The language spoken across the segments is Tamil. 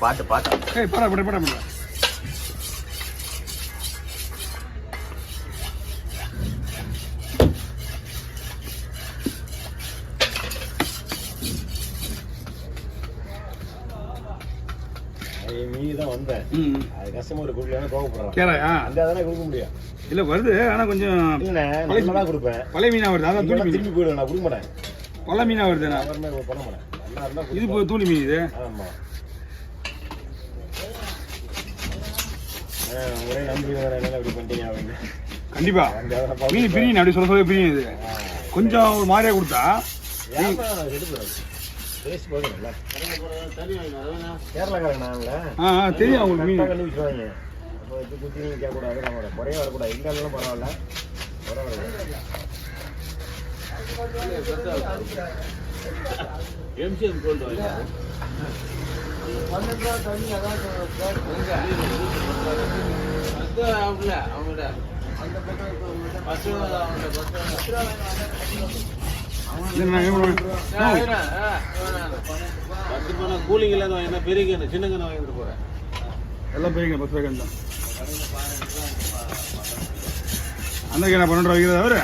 பாட்டு பாட்டு ஏய் பரா பட பட பட நீ தான் வந்த அது கஸ்டமர் கொடுக்கலன்னா கோவப்படுறான் கேளையா அந்த தானே கொடுக்க முடியும் இல்ல வருது ஆனா கொஞ்சம் பழைய தான் கொடுப்பேன் பழைய மீனா வருது அதான் தூளி மீன் திரும்பி போயிடுவேன் நான் கொடுக்க மாட்டேன் பழைய மீனா வருது நான் பண்ண மாட்டேன் நல்லா இருந்தா இது தூளி மீன் இது ஆமா ஒரே நம்பி என்ன இப்படி பண்ணிட்டீங்க அப்படின்னு கண்டிப்பா மீன் பிரியும் அப்படி சொல்ல சொல்ல பிரியும் இது கொஞ்சம் ஒரு மாதிரியா கொடுத்தா தெரியும் அவங்களுக்கு மீன் கண்டுபிடிச்சுவாங்க குத்தி கேட்கக்கூடாது நம்மளோட குறைய வரக்கூடாது இல்லைன்னாலும் பரவாயில்ல கூலிங் எல்லாம் என்ன பெரிய சின்ன கண்ணு வாங்கிட்டு போறேன் எல்லாம் பெரிய 10 ரூபாய்க்கு தான் அந்த என்ன 12 ரூபாய்க்கு அவரு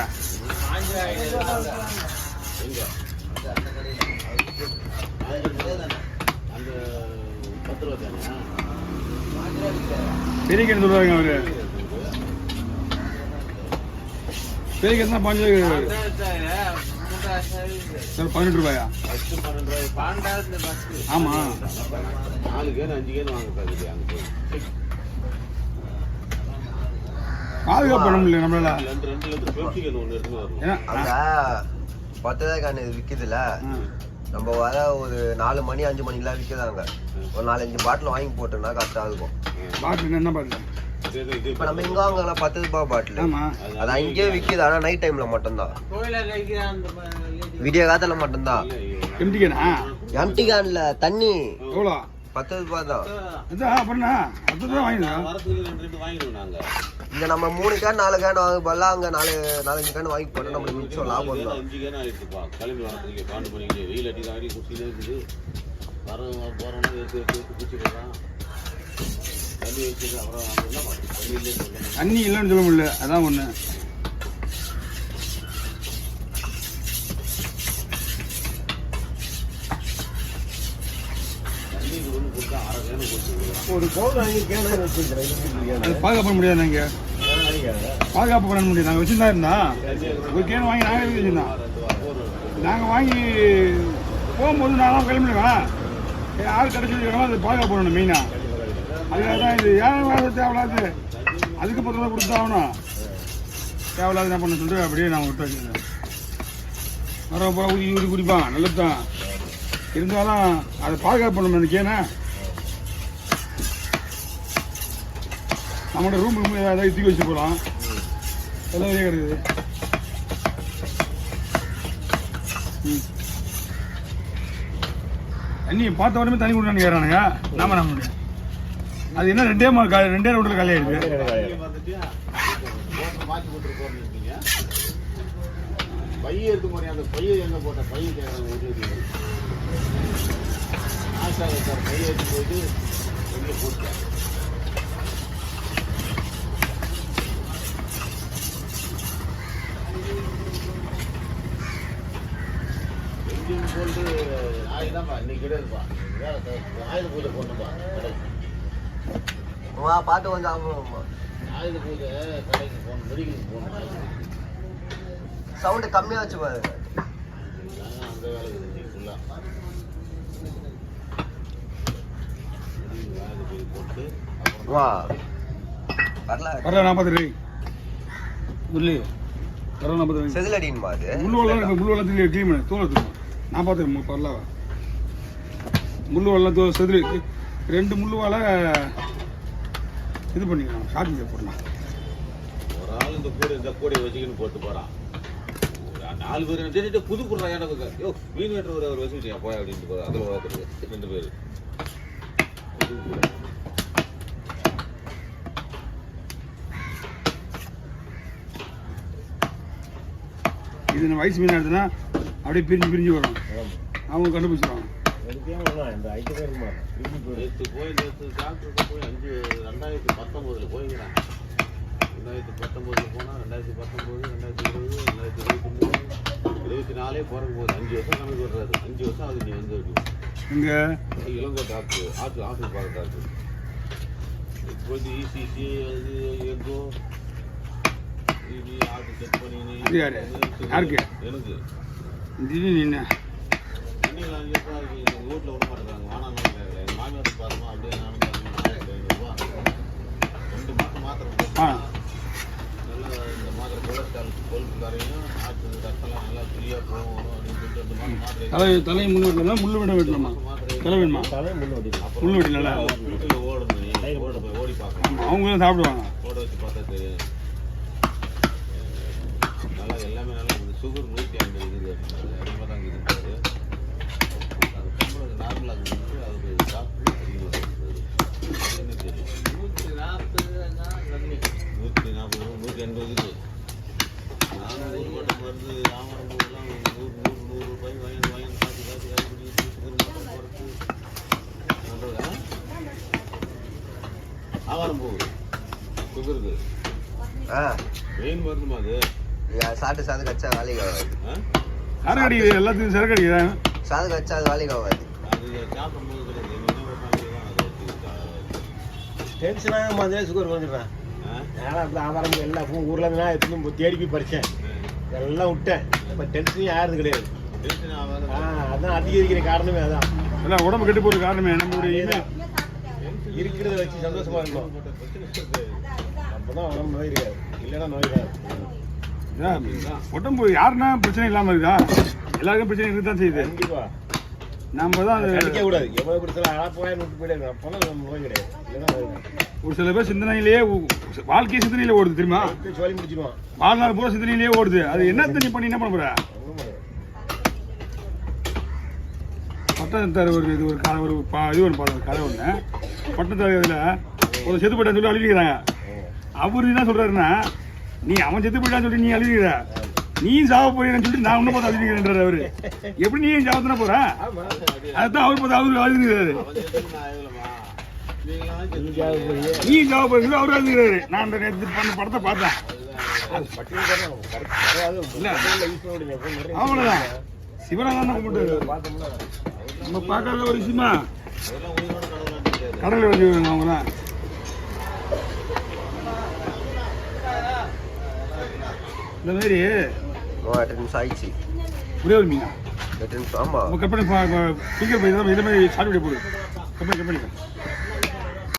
பெரிய கண்ணு சொல்லுவாங்க அவரு பெரிய கண்ணு தான் 18 ரூபாயா ஆமா 4 கேன் 5 கேன் வாங்க பாதுகாப்பு பண்ண முடியல நம்மளால 2 லிட்டர் பெப்சி கேன் ஒன்று எடுத்துன்னு வரணும் அந்த 10 தான் விற்கிதுல நம்ம வர ஒரு 4 மணி 5 மணிக்கெல்லாம் விற்கிறாங்க ஒரு 4-5 பாட்டில் வாங்கி போட்டோம்னா கரெக்டாக இருக்கும் பாட்டில் என்ன பாட்டில் இப்போ நம்ம இங்கே வாங்கலாம் 10 ரூபாய் பாட்டில் அது அங்கேயே விற்கிது ஆனால் நைட் டைமில் மட்டும்தான் விடிய காலத்தில் மட்டும்தான் எம்டி கேன்ல தண்ணி எவ்வளோ 10 ரூபாய் தான் இங்க நம்ம 3 கேன் 4 கேன் வாங்க பல்ல அங்க 4-5 கேன் வாங்கி போட்டோம் நம்ம மிச்சம் லாபம் தான் 5 கேன் ஆயிடுச்சுப்பா கிளம்பி வரதுக்கு 12 மணிக்கு வெயில் அடி தான் அடி குச்சிலே இருக்குது வரவங்க போறவங்க எடுத்து குச்சிடுறான் தண்ணி வச்சுட்டு அப்புறம் தண்ணி இல்லைன்னு சொல்ல முடியல அதான் ஒண்ணு ஒரு பாதுகாப்பு பண்ண முடியாது நாங்க பாதுகாப்பு பண்ண முடியாது நாங்கள் வச்சுருந்தா இருந்தா ஒரு கேன் வாங்கி நாங்கள் வச்சுருந்தோம் நாங்கள் வாங்கி போகும்போது நான் கிளம்பிடுவேன் ஆள் கிடச்சிருக்கோம் அது பாதுகாப்பு பண்ணணும் மெயினாக அதுக்காக தான் இது ஏன் தேவையில்லாது அதுக்கு 10 ரூபா கொடுத்தாகணும் தேவையில்லாது என்ன பண்ண சொல்லிட்டு அப்படியே நான் விட்டு வச்சுருந்தேன் வர போகிற ஊதி குடிப்பான் நல்லது தான் இருந்தாலும் அதை பாதுகாப்பு பண்ணணும் எனக்கு ஏன்னா நம்மளோட ரூம் ஏதாவது தூக்கி வச்சு போகலாம் எல்லாம் வெளியே கிடக்குது தண்ணி பார்த்த உடனே தண்ணி கொடுத்தான்னு கேட்குறானுங்க நாம நம்ப முடியும் அது என்ன 2 ரோட்டில் காலி ஆயிடுது பைய எடுத்து போறேன் அந்த பைய எங்க போட்ட பைய ஆசா சார் பைய எடுத்து போயிட்டு எங்கே போட்டேன் எங்கேயும் போட்டு நாய்தான்ப்பா இன்னைக்கு கிடையாதுப்பா ஆயுத பூஜை போட்டுப்பா கடைக்கு பாட்டு கொஞ்சம் ஆயுத பூஜை கடைக்கு போகணும் மெடிக்கலுக்கு போகணும் சவுண்டு கம்மியாக வச்சு பாருங்க அந்த வேலை இருக்குது ஃபுல்லாக போட்டு வா வரல 40 முள்ளி 40 செதிலடின்னு பாது முள்ளு க்ளீன் பண்ணு தூளை தூக்கும் நான் பார்த்துருக்கேன் பரவாயில்ல முள்ளு வெள்ளம் செதில் 2 முள்ளு வாழை இது பண்ணிக்கலாம் ஷாப்பிங் போடலாம் ஒரு ஆள் இந்த கூடை வச்சுக்கின்னு போட்டு போகிறான் 4 பேர் புது குடுறா எனக்கு யோ மீன் வெட்டுற ஒரு வச்சுக்கிட்டியா போய் அப்படின்ட்டு அதில் பார்க்குறது 2 பேர் இது வயசு மீன் எடுத்துனா அப்படியே பிரிஞ்சு வரும் அவங்க கண்டுபிடிச்சிருவாங்க நேற்று டாக்டருக்கு போய் 2019 போய்க்கிறேன். 2019 போனால் 2019, 2020, 2023, 24 பிறகு போகுது. 5 வருஷம் கணக்கு வர்றாரு. 5 வருஷம் அது நீ வந்து இங்கே இளங்கோ டாக்டர் ஆஃபீஸ் பார்க்க டாக்டர். இப்போ வந்து இசிசி அது எங்கோ இது ஆட்டு செக் பண்ணி யாருக்கு எனக்கு என்ன தண்ணியில் 5 வருஷம் இருக்கு. எங்கள் வீட்டில் விட மாட்டேங்கிறாங்க. வானாங்க எங்கள் மாமியார் பாருமா அப்படியே நானும் பாருமா 2 மாதம் மாத்திரை நல்லா இந்த மாத்திரை கொலஸ்ட்ரால் கொழுப்பு கரையும் ஆட்டு ரத்தம்லாம் நல்லா ஃப்ரீயாக போகும் அப்படின்னு சொல்லிட்டு 2 மாதம் மாத்திரை தலையை முள்ளு வெட்டலாம், முள்ளு விட வெட்டலாமா? தலை வேணுமா? முள்ளு வெட்டினால வீட்டில் ஓடணும் ஓடி பார்க்கலாம். அவங்களும் சாப்பிடுவாங்க. ஓட வச்சு பார்த்தா தெரியும். நல்லா எல்லாமே நல்லா இருக்குது. சுகர் 150 இருக்குது. அதிகமாக தான் இருக்குது. அது கம்பளம் நார்மலாக இருக்குது. அதுக்கு சாப்பிட்டு அதிகமாக இருக்குது. தெரியும் 140, 180 இருக்குது. நானும் ஊர் மட்டும் மருந்து ஆமரம் போதெல்லாம் 100 ரூபாய் வாங்கி காசு ஆவாரம் போகுது சுகருக்கு. வெயின் மருந்துமா அது சாப்பிட்டு கச்சா வேலைக்கு ஆகாது. சரக்கு அடிக்குது, எல்லாத்துக்கும் சரக்கு அடிக்குது. சாது கச்சா அது வேலைக்கு ஆகாது. அது சாப்பிடும்போது கிடையாது. டென்ஷனாக மாதிரி சுகர் வந்துடுறேன். நானும் அப்படி ஆதாரம் எல்லாம் ஊரில் இருந்தா எடுத்து தேடி போய் படித்தேன். எல்லாம் விட்டேன். இப்போ டென்ஷன் யாரும் கிடையாது. அதான் அதிகரிக்கிற காரணமே அதான். எல்லாம் உடம்பு கெட்டு போகிற காரணமே நம்மளுடைய இருக்கிறத வச்சு சந்தோஷமா இருக்கணும். அப்பதான் உடம்பு நோய் இருக்காது. இல்லைன்னா நோய் இருக்காது. உடம்பு யாருன்னா பிரச்சனை இல்லாமல் இருக்கா? எல்லாருக்கும் பிரச்சனை இருக்கு தான் செய்யுது. கண்டிப்பா நம்ம தான் கண்டிக்க கூடாது. எவ்வளவு பிடிச்சாலும் அழப்பாக விட்டு போயிடாது. அப்போலாம் நம்ம நோய் கிடையாது. இல்லைன்னா நோய் தான். ஒரு சில பேர் சிந்தனையிலேயே வாழ்க்கை சிந்தனையிலே ஓடுது தெரியுமா? சொல்லி முடிச்சிடுவான். வாழ்நாள் பூரா சிந்தனையிலேயே ஓடுது. அது என்ன நீ பண்ணி என்ன பண்ண போற? பட்டம் தர ஒரு இது ஒரு கதை ஒரு இது ஒரு கதை ஒன்று. பட்டம் தர இதில் ஒரு செத்து போயிட்டான்னு சொல்லி அழுகிறாங்க. அவரு என்ன சொல்றாருன்னா, நீ அவன் செத்து போயிட்டான்னு சொல்லி நீ அழுகிற, நீ சாவ போறேன்னு சொல்லிட்டு நான் ஒன்னும் பார்த்து அழுகிறேன்றாரு அவரு. எப்படி நீ சாவத்தானே போற? அதுதான் அவர் பார்த்து அவரு அழுகிறாரு. நீ சாவ போறீங்க அவரு அழுகிறாரு. நான் அந்த நேரத்துக்கு பண்ண படத்தை பார்த்தேன். அவ்வளவுதான் சிவராமன் கும்பிட்டு நம்ம பார்க்காத ஒரு விஷயமா கடலை வச்சு அவங்களாம் இந்த மாதிரி 8 நிமிஷம் ஆயிடுச்சு. ஒரே ஒரு மீனா 8 நிமிஷம். ஆமா கட் பண்ணி ஃபிங்கர் இதை மாதிரி சாப்பிட்டு போடு. கட் பண்ணி